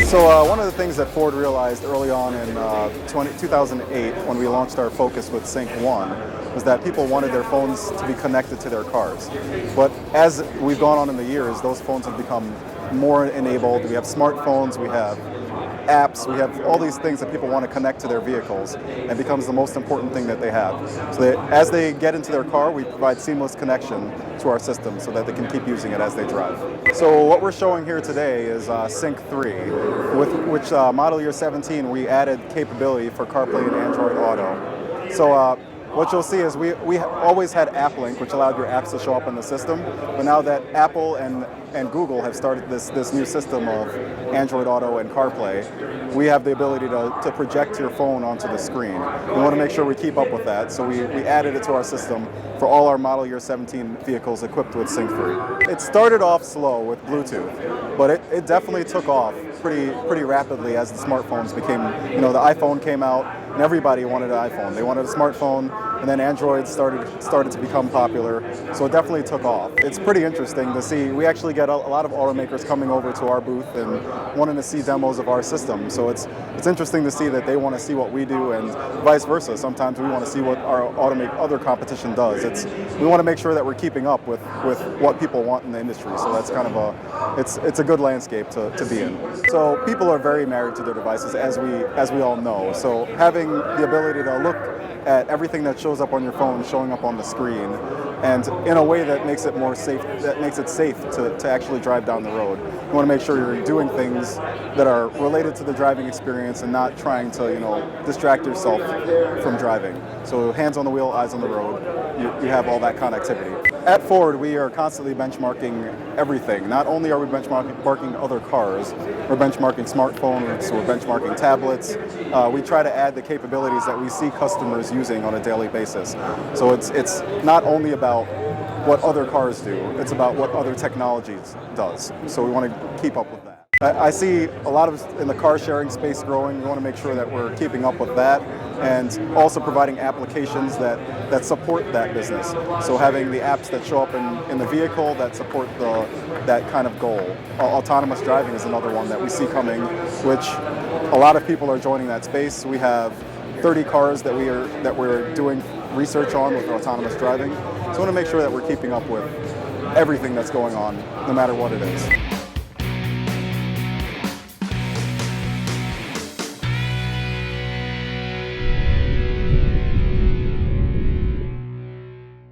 So one of the things that Ford realized early on in 2008 when we launched our Focus with Sync 1 was that people wanted their phones to be connected to their cars. But as we've gone on in the years, those phones have become more enabled. We have smartphones, we have apps, we have all these things that people want to connect to their vehicles, and it becomes the most important thing that they have. So as they get into their car, we provide seamless connection to our system so that they can keep using it as they drive. So what we're showing here today is Sync 3, with which model year 17 we added capability for CarPlay and Android Auto. So what you'll see is we always had App Link, which allowed your apps to show up in the system, but now that Apple and Google have started this new system of Android Auto and CarPlay, we have the ability to project your phone onto the screen. We want to make sure we keep up with that, so we added it to our system for all our model year 17 vehicles equipped with Sync 3. It started off slow with Bluetooth, but it definitely took off pretty rapidly as the smartphones became, the iPhone came out and everybody wanted an iPhone. They wanted a smartphone, and then Android started to become popular, so it definitely took off. It's pretty interesting to see. We actually get a lot of automakers coming over to our booth and wanting to see demos of our system, so it's interesting to see that they want to see what we do and vice versa. Sometimes we want to see what our other competition does. We want to make sure that we're keeping up with what people want in the industry, so that's kind of it's a good landscape to be in. So people are very married to their devices, as we all know, so having the ability to look at everything that shows up on your phone showing up on the screen, and in a way that makes it more safe, that makes it safe to actually drive down the road. You want to make sure you're doing things that are related to the driving experience and not trying to distract yourself from driving. So hands on the wheel, eyes on the road, you have all that connectivity. At Ford, we are constantly benchmarking everything. Not only are we benchmarking other cars, we're benchmarking smartphones, we're benchmarking tablets. We try to add the capabilities that we see customers using on a daily basis. So it's not only about what other cars do, it's about what other technologies does. So we want to keep up with that. I see a lot of in the car sharing space growing. We want to make sure that we're keeping up with that, and also providing applications that support that business. So having the apps that show up in the vehicle that support that kind of goal. Autonomous driving is another one that we see coming, which a lot of people are joining that space. We have 30 cars that we're doing research on with autonomous driving. So we want to make sure that we're keeping up with everything that's going on, no matter what it is.